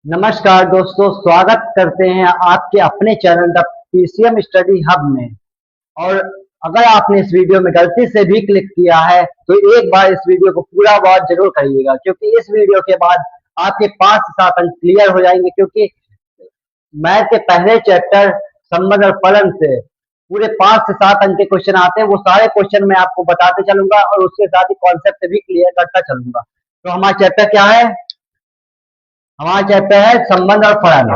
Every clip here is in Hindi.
नमस्कार दोस्तों, स्वागत करते हैं आपके अपने channel the PCM study hub में। और अगर आपने इस वीडियो में गलती से भी क्लिक किया है तो एक बार इस वीडियो को पूरा वॉच जरूर करिएगा, क्योंकि इस वीडियो के बाद आपके 5 से 7 अंक क्लियर हो जाएंगे। क्योंकि मैथ के पहले चैप्टर संबंध और फलन से पूरे 5 से 7 अंक के क्वेश्चन आते हैं। वो सारे क्वेश्चन मैं आपको बताते चलूंगा और उसके साथ ही कॉन्सेप्ट भी क्लियर करता चलूंगा। तो हमारा चैप्टर क्या है? हमारा चैप्टर है संबंध और फलन।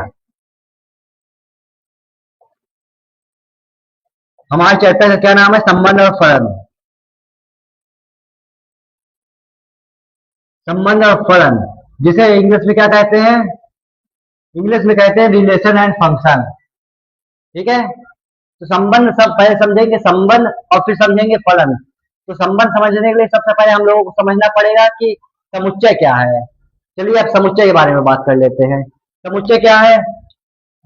हमारे चैप्टर का क्या नाम है? संबंध और फलन। संबंध और फलन, जिसे इंग्लिश में क्या कहते हैं? इंग्लिश में कहते हैं रिलेशन एंड फंक्शन। ठीक है, तो संबंध सब पहले समझेंगे, संबंध और फिर समझेंगे फलन। तो संबंध समझने के लिए सबसे पहले हम लोगों को समझना पड़ेगा कि समुच्चय क्या है। चलिए अब समुच्चय के बारे में बात कर लेते हैं। समुच्चय क्या है?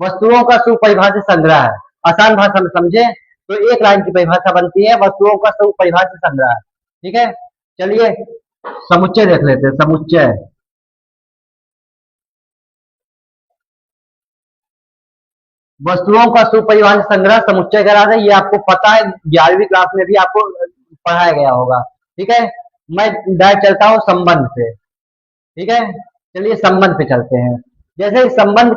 वस्तुओं का सुपरिभाषित संग्रह है। आसान भाषा में समझे तो एक लाइन की परिभाषा बनती है वस्तुओं का सुपरिभाषित संग्रह। ठीक है, चलिए समुच्चय देख लेते हैं। समुच्चय वस्तुओं का सुपरिभाषित संग्रह समुच्चय कहलाता है। ये आपको पता है, 11वीं क्लास में भी आपको पढ़ाया गया होगा। ठीक है, मैं डायरेक्ट चलता हूँ संबंध पे। ठीक है, चलिए संबंध पे चलते हैं। जैसे संबंध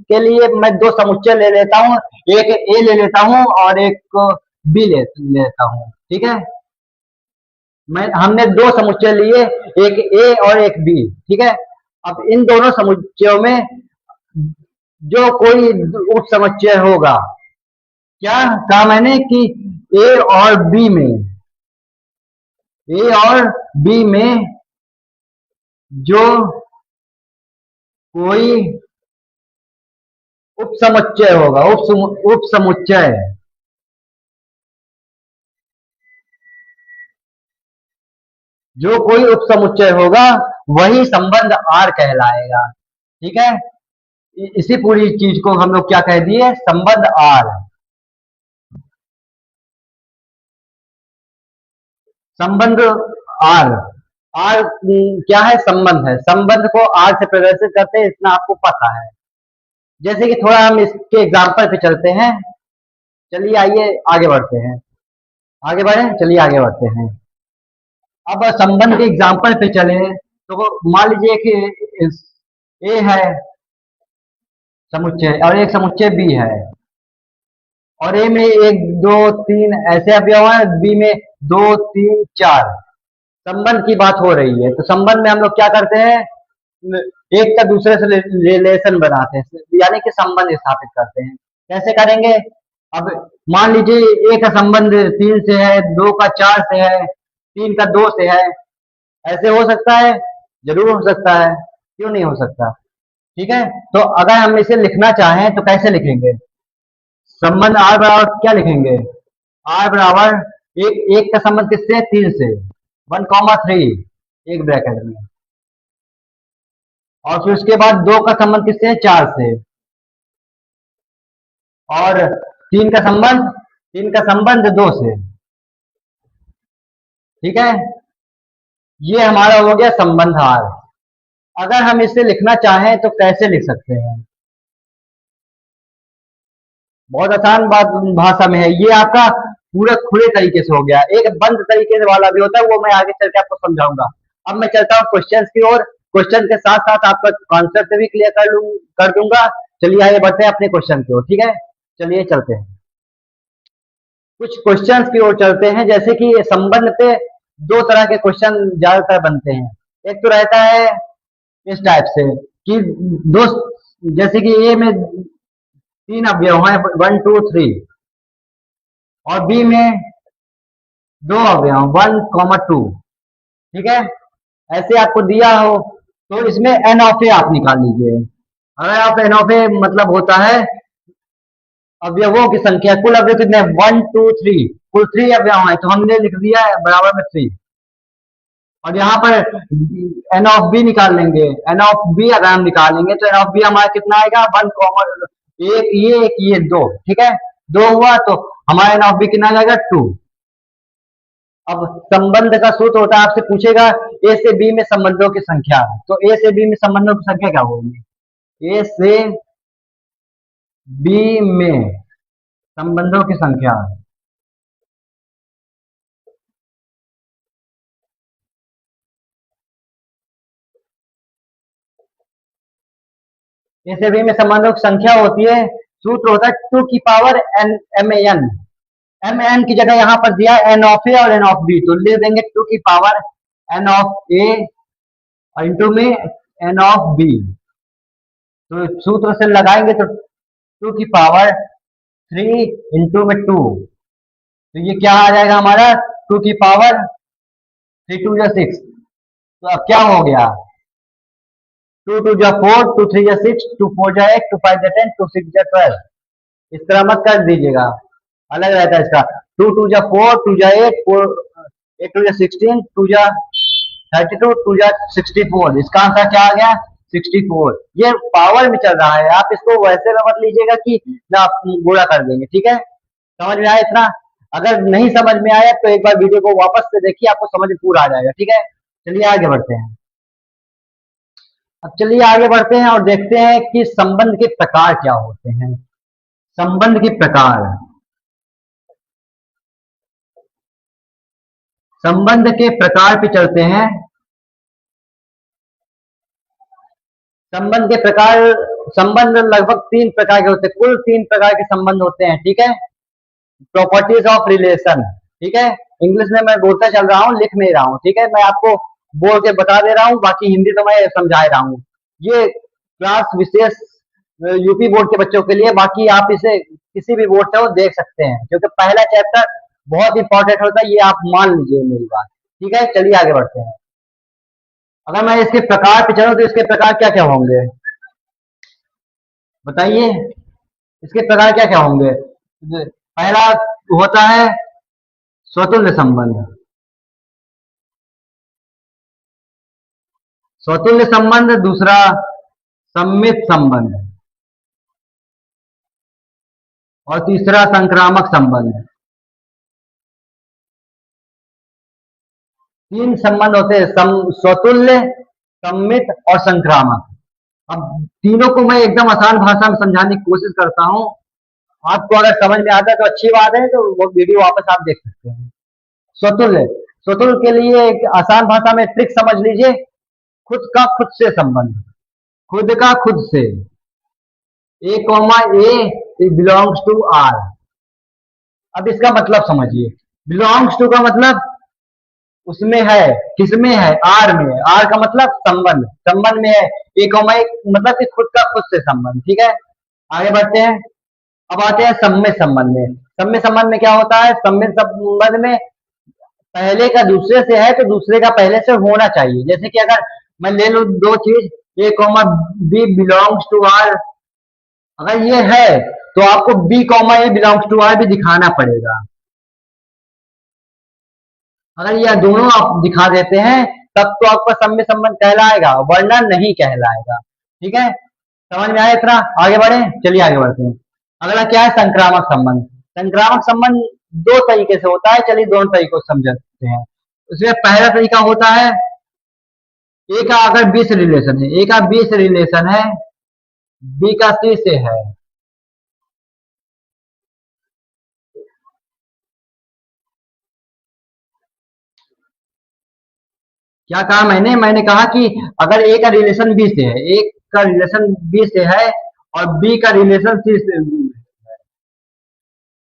के लिए मैं दो समुच्चय ले लेता हूँ, एक ए ले लेता हूँ और एक बी लेता हूँ। ठीक है, हमने दो समुच्चय लिए, एक ए और एक बी। ठीक है, अब इन दोनों समुच्चयों में जो कोई उप समुच्चय होगा, क्या कहा मैंने कि ए और बी में, ए और बी में जो कोई उप समुच्चय होगा, उप समुच्चय जो कोई उप समुच्चय होगा वही संबंध आर कहलाएगा। ठीक है, इसी पूरी चीज को हम लोग क्या कह दिए? संबंध आर। संबंध आर। आर क्या है? संबंध है। संबंध को आर से प्रदर्शित करते हैं, इतना आपको पता है। जैसे कि थोड़ा हम इसके एग्जाम्पल पे चलते हैं। चलिए आइए आगे बढ़ते हैं। आगे बढ़े, चलिए आगे बढ़ते हैं। अब संबंध के एग्जाम्पल पे चले तो मान लीजिए कि ए है समुच्चय और एक समुच्चय बी है, और ए में एक दो तीन ऐसे अवयव है, बी में दो तीन चार। संबंध की बात हो रही है तो संबंध में हम लोग क्या करते हैं? एक का दूसरे से रिलेशन बनाते हैं, यानी कि संबंध स्थापित करते हैं। कैसे करेंगे? अब मान लीजिए ए का संबंध 3 से है, 2 का 4 से है, 3 का 2 से है। ऐसे हो सकता है? जरूर हो सकता है, क्यों नहीं हो सकता। ठीक है, तो अगर हम इसे लिखना चाहें तो कैसे लिखेंगे? संबंध आर बराबर क्या लिखेंगे? आर बराबर एक का संबंध किससे? 3 से, 1,3 एक ब्रैकेट में, और फिर उसके बाद 2 का संबंध किससे है? 4 से, और 3 का संबंध 2 से। ठीक है, ये हमारा हो गया संबंध आर। अगर हम इसे लिखना चाहें तो कैसे लिख सकते हैं? बहुत आसान बात भाषा में है। ये आपका पूरे खुले तरीके से हो गया। एक बंद तरीके से वाला भी होता है, वो मैं आगे चल के आपको समझाऊंगा। अब मैं चलता हूँ क्वेश्चंस की ओर। क्वेश्चन के साथ साथ आपका कॉन्सेप्ट भी क्लियर कर दूंगा। चलिए आगे बढ़ते हैं अपने क्वेश्चन की ओर। ठीक है, चलिए चलते हैं कुछ क्वेश्चंस की ओर चलते हैं। जैसे कि संबंध पे दो तरह के क्वेश्चन ज्यादातर बनते हैं। एक तो रहता है इस टाइप से कि दो, जैसे कि ए में 3 अवयव हैं, 1 2 3, और बी में 2 अवयव 1,2। ठीक है, ऐसे आपको दिया हो तो इसमें एन ऑफ ए आप निकाल लीजिए। अगर आप एन ऑफ ए मतलब होता है अवयवों की संख्या, कुल अवयव कितने? 1 2 3, कुल 3 अवयव है तो हमने लिख दिया है बराबर में 3। और यहाँ पर एन ऑफ बी निकाल लेंगे। एन ऑफ बी अगर हम निकालेंगे तो एन ऑफ बी हमारा कितना आएगा? 1, एक ये 2। ठीक है, 2 हुआ तो हमारा एन ऑफ बी कितना आ जाएगा? 2। अब संबंध का सूत्र होता है, आपसे पूछेगा ए से बी में संबंधों की संख्या, तो ए से बी में संबंधों की संख्या क्या होगी? ए से बी में संबंधों की संख्या। ए से बी में संबंधों की संख्या होती है, सूत्र होता है 2 की power n m n. M n की जगह यहां पर दिया एन ऑफ ए और एन ऑफ बी, तो ले देंगे 2 की power n of a into में एन ऑफ बी। तो सूत्र से लगाएंगे तो 2 की पावर 3 इंटू में 2, तो ये क्या आ जाएगा हमारा 2 की पावर 3 2 या 6। तो अब क्या हो गया, 2 2 जा 4, 2 3 जा 6, 2 4 जा 8, 2 5 जा 10, 2 6 जा 12। इस तरह मत कर दीजिएगा, अलग रहता है इसका। 2 2 जा 4, 2 जा 8, 4 8 2 जा 16, 2 जा 32, 2 जा 64। इसका आंसर क्या आ गया 64। ये पावर में चल रहा है, आप इसको वैसे में मत लीजिएगा कि ना आप गुणा कर देंगे। ठीक है, समझ में आया इतना? अगर नहीं समझ में आया तो एक बार वीडियो को वापस से देखिए, आपको समझ में पूरा आ जाएगा। ठीक है, चलिए आगे बढ़ते हैं। अब चलिए आगे बढ़ते हैं और देखते हैं कि संबंध के प्रकार क्या होते हैं। संबंध के प्रकार, संबंध के प्रकार पे चलते हैं। संबंध के प्रकार, संबंध लगभग 3 प्रकार के होते हैं, कुल 3 प्रकार के संबंध होते हैं। ठीक है, प्रॉपर्टीज ऑफ रिलेशन। ठीक है, इंग्लिश में मैं बोलता चल रहा हूँ, लिख नहीं रहा हूँ। ठीक है, मैं आपको बोल के बता दे रहा हूँ, बाकी हिंदी तो मैं समझा रहा हूँ। ये क्लास विशेष यूपी बोर्ड के बच्चों के लिए, बाकी आप इसे किसी भी बोर्ड से वो देख सकते हैं, क्योंकि पहला चैप्टर बहुत इंपॉर्टेंट होता है, ये आप मान लीजिए मेरी बात। ठीक है, चलिए आगे बढ़ते हैं। अगर मैं इसके प्रकार पे चलूं तो इसके प्रकार क्या क्या होंगे बताइए, इसके प्रकार क्या क्या होंगे? पहला होता है स्वतुल्य संबंध। स्वतुल्य संबंध, दूसरा सम्मित संबंध, और तीसरा संक्रामक संबंध। 3 संबंध होते हैं, स्वतुल्य, सम्मित और संक्रामक। अब तीनों को मैं एकदम आसान भाषा में समझाने की कोशिश करता हूं, आपको अगर समझ में आता है तो अच्छी बात है, तो वो वीडियो वापस आप देख सकते हैं। स्वतुल्य, स्वतुल्य के लिए एक आसान भाषा में ट्रिक समझ लीजिए, खुद का खुद से संबंध, खुद का खुद से। A comma A belongs to R. अब इसका मतलब समझिए, बिलोंग्स टू का मतलब उसमें है, किसमें है, आर में। आर का मतलब संबंध, संबंध में है। ए कॉमा ए मतलब कि खुद का खुद से संबंध। ठीक है, आगे बढ़ते हैं। अब आते हैं सम्मित संबंध में। सम्मित संबंध में क्या होता है? सम्मित संबंध में पहले का दूसरे से है तो दूसरे का पहले से होना चाहिए। जैसे कि अगर मैं ले लूं 2 चीज, A comma B belongs to R, अगर ये है तो आपको B comma A belongs to R भी दिखाना पड़ेगा। अगर ये दोनों आप दिखा देते हैं तब तो आपका सम्मित संबंध कहलाएगा, वरना नहीं कहलाएगा। ठीक है, समझ में आया इतना? आगे बढ़े, चलिए आगे बढ़ते हैं। अगला क्या है? संक्रामक संबंध। संक्रामक संबंध 2 तरीके से होता है, चलिए दोनों तरीकों से समझते हैं। उसमें पहला तरीका होता है, ए का अगर बी से रिलेशन है, ए का बी से रिलेशन है, बी का सी से है। क्या कहा मैंने कहा कि अगर ए का रिलेशन बी से है, ए का रिलेशन बी से है और बी का रिलेशन सी से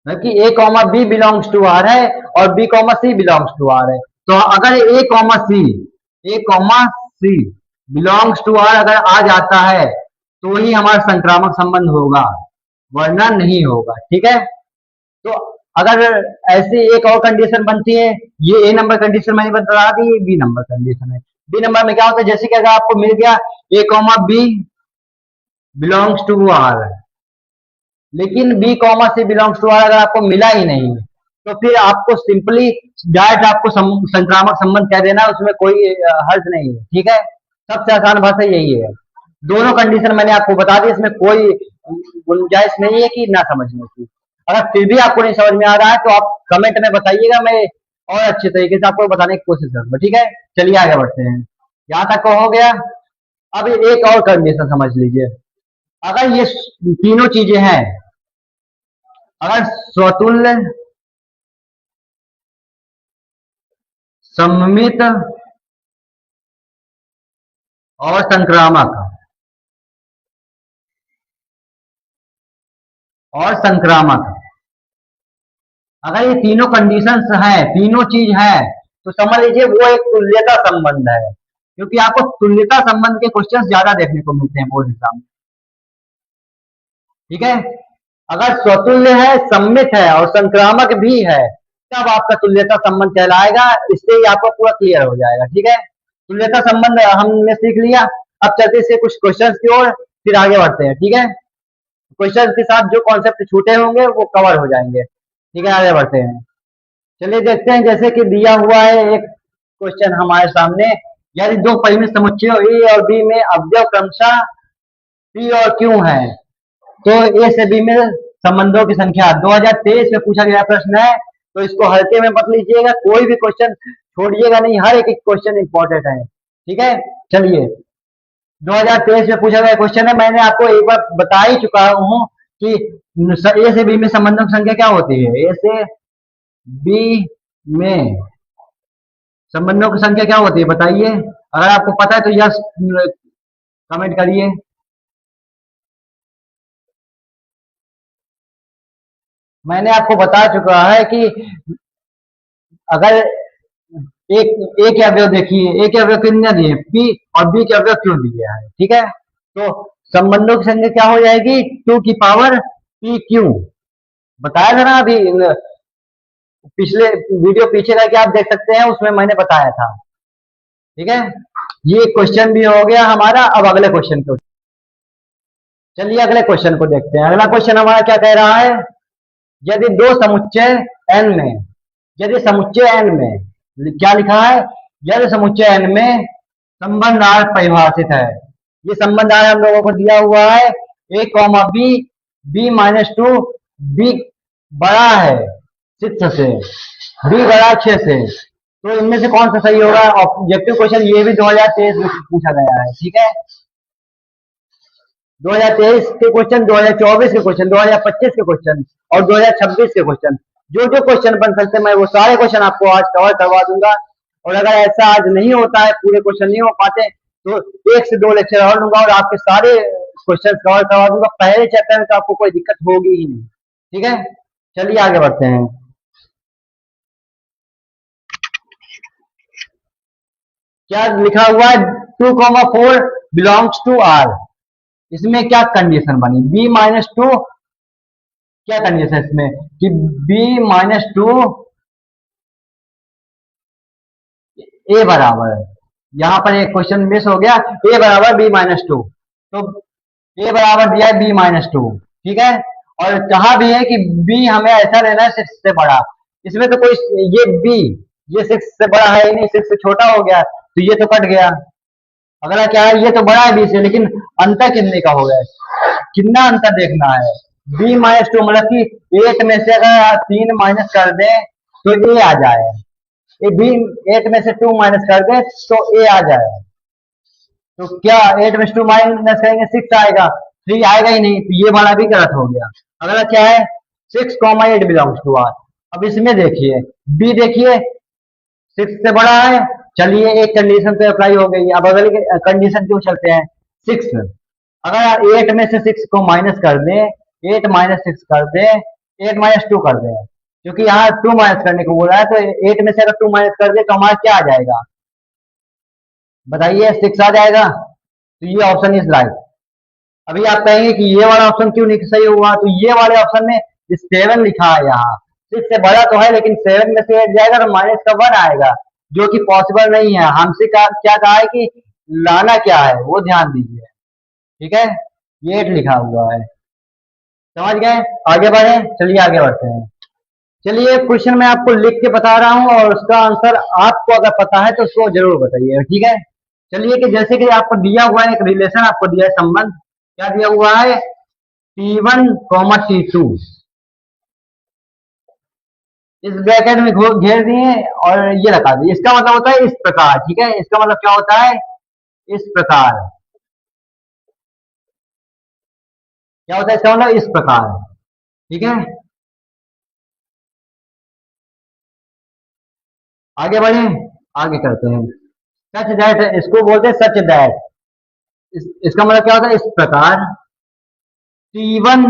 है, कि A comma B belongs to R है और B comma C belongs to R है, तो अगर A comma C belongs to R अगर आ जाता है तो ही हमारा संक्रामक संबंध होगा, वरना नहीं होगा। ठीक है, तो अगर ऐसी एक और कंडीशन बनती है, ये ए नंबर कंडीशन मैंने बता दी, ये बी नंबर कंडीशन है। बी नंबर में क्या होता है? जैसे कि अगर आपको मिल गया A comma B belongs to R, लेकिन B comma C belongs to R अगर आपको मिला ही नहीं, तो फिर आपको सिंपली डायरेक्ट आपको संक्रामक संबंध कह देना, उसमें कोई हर्ज नहीं है। ठीक है, सबसे आसान भाषा यही है। दोनों कंडीशन मैंने आपको बता दी, इसमें कोई गुंजाइश नहीं है कि ना समझने की। अगर फिर भी आपको नहीं समझ में आ रहा है तो आप कमेंट में बताइएगा, मैं और अच्छे तरीके से आपको बताने की कोशिश करूंगा। ठीक है, चलिए आगे बढ़ते हैं। यहाँ तक हो गया। अब एक और कंडीशन समझ लीजिए, अगर ये तीनों चीजें हैं, अगर स्वतुल्य, सममित और संक्रामक, अगर ये तीनों कंडीशंस हैं, तीनों चीज है, तो समझ लीजिए वो एक तुल्यता संबंध है, क्योंकि आपको तुल्यता संबंध के क्वेश्चंस ज्यादा देखने को मिलते हैं बोर्ड एग्जाम में। ठीक है, अगर स्वतुल्य है, सम्मित है और संक्रामक भी है, तब आपका तुल्यता संबंध कहलाएगा। इससे ही आपको पूरा क्लियर हो जाएगा। ठीक है, तुल्यता संबंध हमने सीख लिया। अब चलते से कुछ क्वेश्चंस की ओर, फिर आगे बढ़ते हैं। ठीक है, क्वेश्चंस के साथ जो कॉन्सेप्ट छूटे होंगे वो कवर हो जाएंगे। ठीक है, आगे बढ़ते हैं। चलिए देखते हैं, जैसे कि दिया हुआ है एक क्वेश्चन हमारे सामने, यदि दो परिमित समुच्चयों ए और बी में अवयव क्रमशः पी और क्यू है, तो ए से बी में संबंधों की संख्या। 2023 में पूछा गया प्रश्न है, तो इसको हल्के में मत लीजिएगा, कोई भी क्वेश्चन छोड़िएगा नहीं, हर एक क्वेश्चन इंपॉर्टेंट है। ठीक है, चलिए 2023 में पूछा गया क्वेश्चन है, मैंने आपको एक बार बता ही चुका हूँ कि ए से बी में संबंधों की संख्या क्या होती है। ए से बी में संबंधों की संख्या क्या होती है बताइए, अगर आपको पता है तो यस कमेंट करिए। मैंने आपको बता चुका है कि अगर एक के अवयव देखिए, ए के अवयव कितने दिए पी और बी के अवयव क्यों दिए हैं। ठीक है, तो संबंधों की संख्या क्या हो जाएगी, 2 की पावर पी क्यू। बताया था ना अभी, पिछले वीडियो पीछे करके आप देख सकते हैं, उसमें मैंने बताया था। ठीक है, ये क्वेश्चन भी हो गया हमारा। अब अगले क्वेश्चन को, चलिए अगले क्वेश्चन को देखते हैं। अगला क्वेश्चन हमारा क्या कह रहा है, यदि दो समुच्चय n में, यदि समुच्चय n में क्या लिखा है, यदि समुच्चय n में संबंध R परिभाषित है। ये संबंध R हम लोगों को दिया हुआ है, a comma b, b minus two, b बड़ा है 6 से, बी बड़ा 6 से, तो इनमें से कौन सा सही होगा। ऑब्जेक्टिव क्वेश्चन ये भी 2023 में पूछा गया है। ठीक है, 2023 के क्वेश्चन, 2024 के क्वेश्चन, 2025 के क्वेश्चन और 2026 के क्वेश्चन, जो जो क्वेश्चन बन सकते हैं मैं वो सारे क्वेश्चन आपको आज कवर करवा दूंगा। और अगर ऐसा आज नहीं होता है, पूरे क्वेश्चन नहीं हो पाते, तो 1 से 2 लेक्चर और लूंगा और आपके सारे क्वेश्चन कवर करवा दूंगा। पहले चैप्टर में तो आपको कोई दिक्कत होगी ही नहीं। ठीक है, चलिए आगे बढ़ते हैं। क्या लिखा हुआ है, 2,4 बिलोंग्स टू आर। इसमें क्या कंडीशन बनी, बी माइनस टू, क्या कंडीशन है इसमें कि बी माइनस टू ए बराबर है। यहां पर एक क्वेश्चन मिस हो गया, ए बराबर बी माइनस टू, तो ए बराबर दिया है बी माइनस टू। ठीक है, और कहा भी है कि बी हमें ऐसा लेना है 6 से बड़ा। इसमें तो कोई, ये बी, ये 6 से बड़ा है ही नहीं, 6 से छोटा हो गया, तो ये तो कट गया। अगला क्या है, ये तो बड़ा है बी से, लेकिन अंतर कितने का हो गया, कितना अंतर देखना है। बी माइनस टू मतलब कि 8 में से अगर 3 माइनस कर दें तो ए आ जाए, ए बी 8 में से 2 माइनस कर दे तो ए आ जाए। तो क्या 8 में से 2 माइनस करेंगे 6 आएगा, 3 आएगा ही नहीं, तो ये वाला भी गलत हो गया। अगला क्या है, 6,8 बिलोंग्स टू आर। अब इसमें देखिए, बी देखिए 6 से बड़ा है, चलिए एक कंडीशन तो अप्लाई हो गई। अब अगली कंडीशन क्यों चलते हैं, 6, अगर 8 में से 6 को माइनस कर दें, 8 माइनस 6 कर दें, 8 माइनस 2 कर दें, क्योंकि यहाँ 2 माइनस करने को बोला है, तो 8 में से अगर 2 माइनस कर दे तो हमारा क्या आ जाएगा बताइए, 6 आ जाएगा। तो ये ऑप्शन इज राइट। अभी आप कहेंगे कि ये वाला ऑप्शन क्यों नहीं सही हुआ, तो ये वाले ऑप्शन में 7 लिखा है, यहाँ 6 से बड़ा तो है, लेकिन 7 में से 8 जाएगा तो माइनस का 1 आएगा, जो कि पॉसिबल नहीं है। हमसे क्या कहा है कि लाना क्या है वो ध्यान दीजिए। ठीक है, ये 8 लिखा हुआ है, समझ गए। आगे बढ़े, चलिए आगे बढ़ते हैं। चलिए क्वेश्चन मैं आपको लिख के बता रहा हूँ और उसका आंसर आपको अगर पता है तो उसको जरूर बताइए। ठीक है, चलिए कि जैसे कि आपको दिया हुआ है एक रिलेशन, आपको दिया है संबंध, क्या दिया हुआ है, T1, T2 इस ब्रैकेट में घेर दिए और ये लगा दिए। इसका मतलब होता है इस प्रकार। ठीक है, इसका मतलब क्या होता है, इस प्रकार। क्या होता है इसका मतलब इस प्रकार। ठीक है, आगे बढ़े, आगे करते हैं। सच दैट, इसको बोलते हैं सच दैट। इसका मतलब क्या होता है, इस प्रकार T1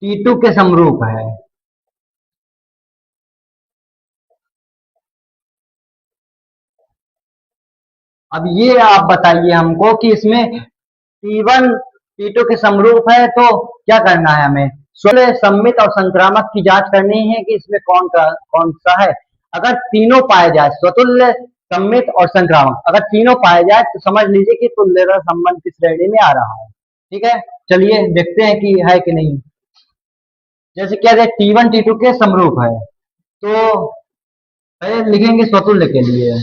T2 के समरूप है। अब ये आप बताइए हमको कि इसमें T1 T2 के समरूप है तो क्या करना है हमें, स्वतुल्य, सममित और संक्रामक की जांच करनी है कि इसमें कौन सा है। अगर तीनों पाए जाए, स्वतुल्य, सममित और संक्रामक, अगर तीनों पाए जाए तो समझ लीजिए कि तुल्यता संबंध की श्रेणी में आ रहा है। ठीक है, चलिए देखते हैं कि है कि नहीं। जैसे क्या है, T1 T2 के समरूप है तो पहले लिखेंगे स्वतुल्य के लिए।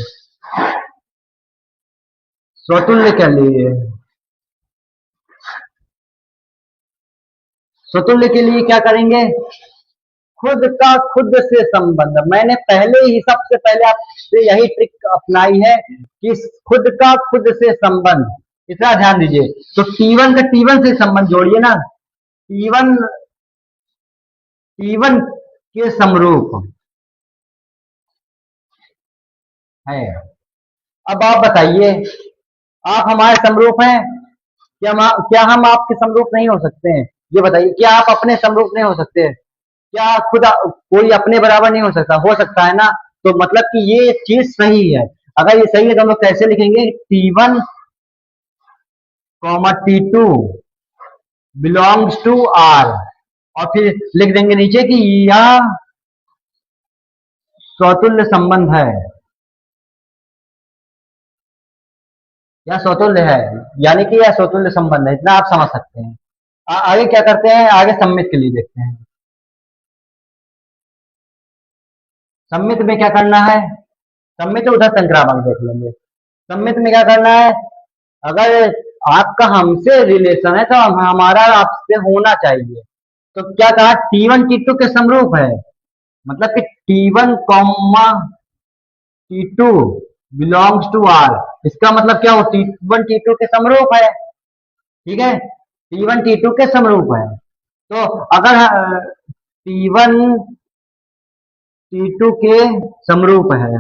स्वतुल्य के लिए, स्वतुल्य के लिए क्या करेंगे, खुद का खुद से संबंध। मैंने पहले ही, सबसे पहले आपसे यही ट्रिक अपनाई है कि खुद का खुद से संबंध, इतना ध्यान दीजिए। तो T1 का T1 से संबंध जोड़िए ना, T1 T1 के समरूप है। अब आप बताइए, आप हमारे समरूप हैं, क्या हम आपके समरूप नहीं हो सकते हैं? ये बताइए, क्या आप अपने समरूप नहीं हो सकते? क्या खुद कोई अपने बराबर नहीं हो सकता है ना। तो मतलब कि ये चीज सही है। अगर ये सही है तो हम लोग कैसे लिखेंगे, T1 T2 belongs to R, और फिर लिख देंगे नीचे कि यह स्वतुल्य संबंध है, यह स्वतुल्य है, यानी कि यह स्वतुल्य संबंध है। इतना आप समझ सकते हैं। आगे क्या करते हैं, आगे सम्मित के लिए देखते हैं। सम्मित में क्या करना है, सम्मित उधर संक्रामक देख लेंगे। सम्मित में क्या करना है, अगर आपका हमसे रिलेशन है तो हमारा आपसे होना चाहिए। तो क्या कहा, T1 T2 के समरूप है, मतलब कि T1 T2 belongs to R। इसका मतलब क्या हो, T1 T2 के समरूप है। ठीक है, T1 T2 के समरूप है। तो अगर T1 T2 के समरूप है,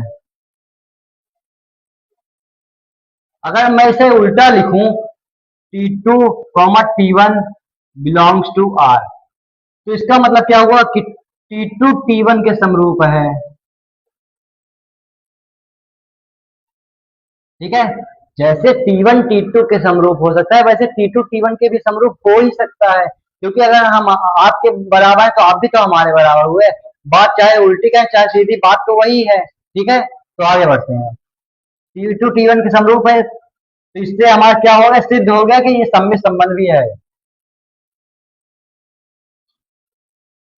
अगर मैं इसे उल्टा लिखूं, T2 T1 belongs to R, तो इसका मतलब क्या हुआ कि T2 T1 के समरूप है। ठीक है, जैसे T1 T2 के समरूप हो सकता है, वैसे T2 T1 के भी समरूप हो ही सकता है, क्योंकि अगर हम आपके बराबर है तो आप भी तो हमारे बराबर हुए। बात चाहे उल्टी का चाहे सीधी, बात तो वही है। ठीक है, तो आगे बढ़ते हैं। T2 T1 के समरूप है तो इससे हमारा क्या होगा, सिद्ध हो गया कि ये सम्मित संबंध भी है।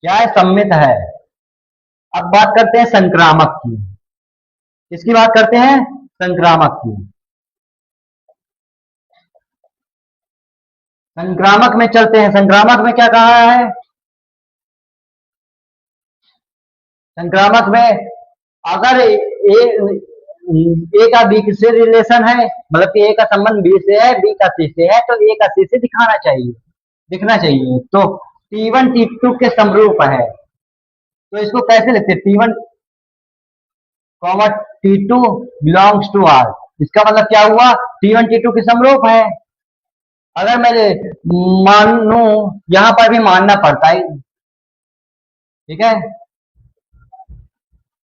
क्या है, सम्मित है। अब बात करते हैं संक्रामक की। किसकी बात करते हैं, संक्रामक की। संक्रामक में चलते हैं। संक्रामक में क्या कहा है, संक्रामक में अगर ए का बी से रिलेशन है, मतलब कि ए का संबंध बी से है, बी का सी से है, तो ए का सी से दिखाना चाहिए, दिखना चाहिए। तो T1 T2 के समरूप है, तो इसको कैसे लिखते हैं, T1 T2 belongs to R। इसका मतलब क्या हुआ, T1 T2 के समरूप है। अगर मैं मानू, यहां पर भी मानना पड़ता है। ठीक है,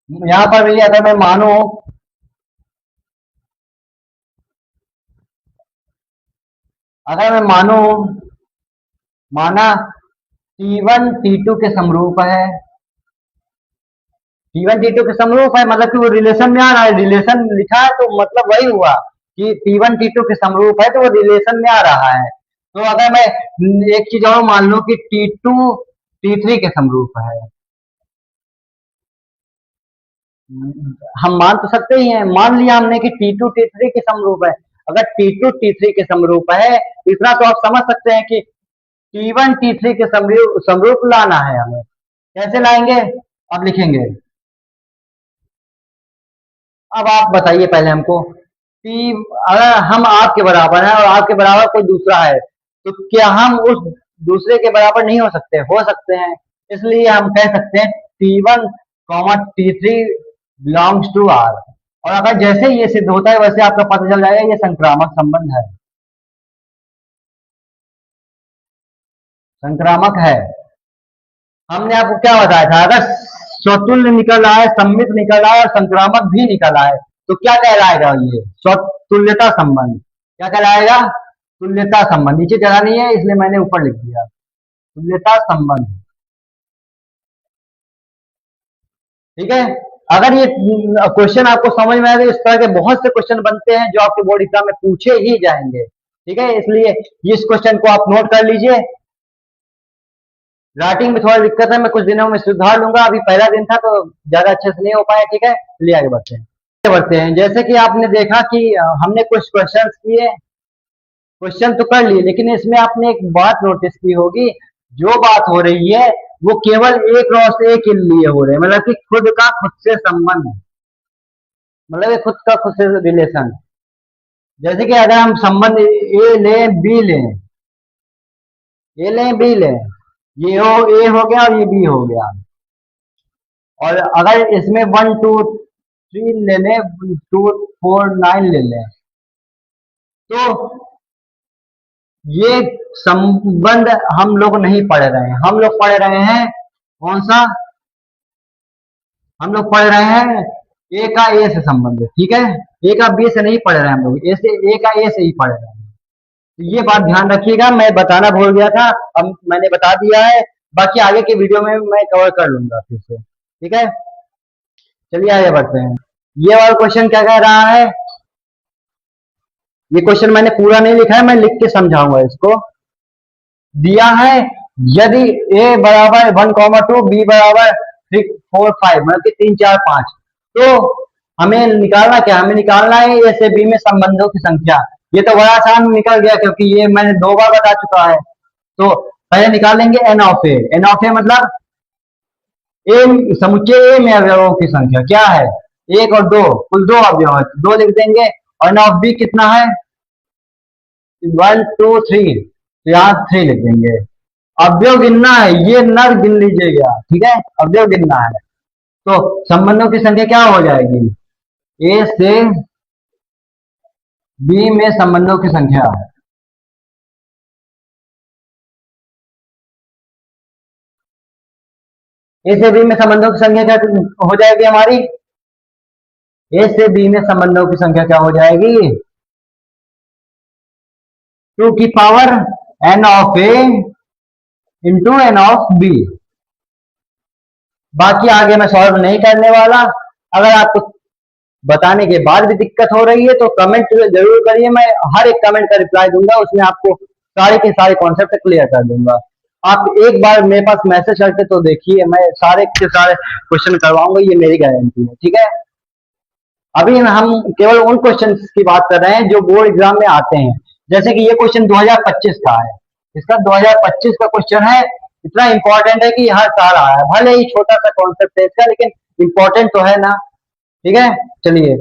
यहां पर भी अगर मैं मानू, अगर मैं मानू, माना T1 T2 के समरूप है, T1 T2 के समरूप है, मतलब कि वो रिलेशन में आ रहा है। रिलेशन लिखा है तो मतलब वही हुआ कि T1 T2 के समरूप है, तो वो रिलेशन में आ रहा है। तो अगर मैं एक चीज और मान लूं कि T2 T3 के समरूप है, हम मान तो सकते ही हैं। मान लिया हमने कि T2 T3 के समरूप है। अगर T2 T3 के समरूप है तो इतना तो आप समझ सकते हैं कि T1 T3 के समरूप लाना है हमें। कैसे लाएंगे, अब लिखेंगे। अब आप बताइए पहले हमको कि अगर हम आपके बराबर हैं और आपके बराबर कोई दूसरा है, तो क्या हम उस दूसरे के बराबर नहीं हो सकते हैं। इसलिए हम कह सकते हैं T1 comma T3 belongs to R। और अगर जैसे ये सिद्ध होता है वैसे आपको पता चल जाएगा ये संक्रामक संबंध है, संक्रामक है। हमने आपको क्या बताया था, अगर स्वतुल्य निकल आए, सम्मित निकल आए और संक्रामक भी निकल आए तो क्या कहलाएगा, ये स्वतुल्यता संबंध। क्या कहलाएगा, तुल्यता संबंध। नीचे जगह नहीं है इसलिए मैंने ऊपर लिख दिया, तुल्यता संबंध। ठीक है, अगर ये क्वेश्चन आपको समझ में आए तो इस तरह के बहुत से क्वेश्चन बनते हैं जो आपके बोर्ड एग्जाम में पूछे ही जाएंगे। ठीक है, इसलिए इस क्वेश्चन को आप नोट कर लीजिए। राइटिंग में थोड़ा दिक्कत है, मैं कुछ दिनों में सुधार लूंगा, अभी पहला दिन था तो ज्यादा अच्छे से नहीं हो पाया। ठीक है, चलिए आगे बढ़ते हैं। जैसे कि आपने देखा कि हमने कुछ क्वेश्चन किए, क्वेश्चन तो कर लिए, लेकिन इसमें आपने एक बात नोटिस की होगी, जो बात हो रही है वो केवल एक रॉ से के लिए हो रहे हैं, मतलब कि खुद का खुद से संबंध, मतलब खुद का खुद से रिलेशन। जैसे कि अगर हम संबंध ए लें बी लें, ए लें बी लें, ये हो ए हो गया और ये बी हो गया, और अगर इसमें 1 2 3 ले लें, 2 4 9 ले लें, तो ये संबंध हम लोग नहीं पढ़ रहे हैं। हम लोग पढ़ रहे हैं कौन सा, हम लोग पढ़ रहे हैं ए का ए से संबंध। ठीक है, ए का बी से नहीं पढ़ रहे हैं हम लोग, ए से ए का ए से ही पढ़ रहे हैं। तो ये बात ध्यान रखिएगा, मैं बताना भूल गया था, अब मैंने बता दिया है, बाकी आगे के वीडियो में मैं कवर कर लूंगा फिर से। ठीक है, चलिए आगे बढ़ते हैं। ये वाला क्वेश्चन क्या कह रहा है, ये क्वेश्चन मैंने पूरा नहीं लिखा है, मैं लिख के समझाऊंगा इसको। दिया है यदि ए बराबर 1,2 बी बराबर 3 4 5, मतलब कि 3 4 5, तो हमें निकालना क्या, हमें निकालना है ए से बी में संबंधों की संख्या। ये तो बड़ा आसान निकल गया क्योंकि ये मैंने 2 बार बता चुका है। तो पहले निकालेंगे N of A. N of A मतलब ए समुच्चय ए में अवयवों की संख्या क्या है, 1 और 2, कुल 2 अवयव है, 2 लिख देंगे। और एन ऑफ बी कितना है, 1 2 3, तो यहाँ 3 लिख देंगे। अवयव गिनना है, ये नर गिन लीजिएगा। ठीक है, अवयव गिनना है, तो संबंधों की संख्या क्या हो जाएगी, ए से बी में संबंधों की संख्या। ए से बी में संबंधों की संख्या क्या हो जाएगी हमारी, ए से बी में संबंधों की संख्या क्या हो जाएगी, 2 की power n of a into n of b. बाकी आगे मैं सॉल्व नहीं करने वाला। अगर आपको बताने के बाद भी दिक्कत हो रही है तो कमेंट जरूर करिए, मैं हर एक कमेंट का रिप्लाई दूंगा, उसमें आपको सारे के सारे कॉन्सेप्ट क्लियर कर दूंगा। आप एक बार मेरे पास मैसेज करके तो देखिए, मैं सारे के सारे क्वेश्चन करवाऊंगा, ये मेरी गारंटी है। ठीक है, अभी हम केवल उन क्वेश्चन की बात कर रहे हैं जो बोर्ड एग्जाम में आते हैं। जैसे कि ये क्वेश्चन 2025 का है, इसका 2025 का क्वेश्चन है, इतना इंपॉर्टेंट है कि हर साल आया है, भले ही छोटा सा कॉन्सेप्ट है इसका, लेकिन इंपॉर्टेंट तो है ना। ठीक है, चलिए।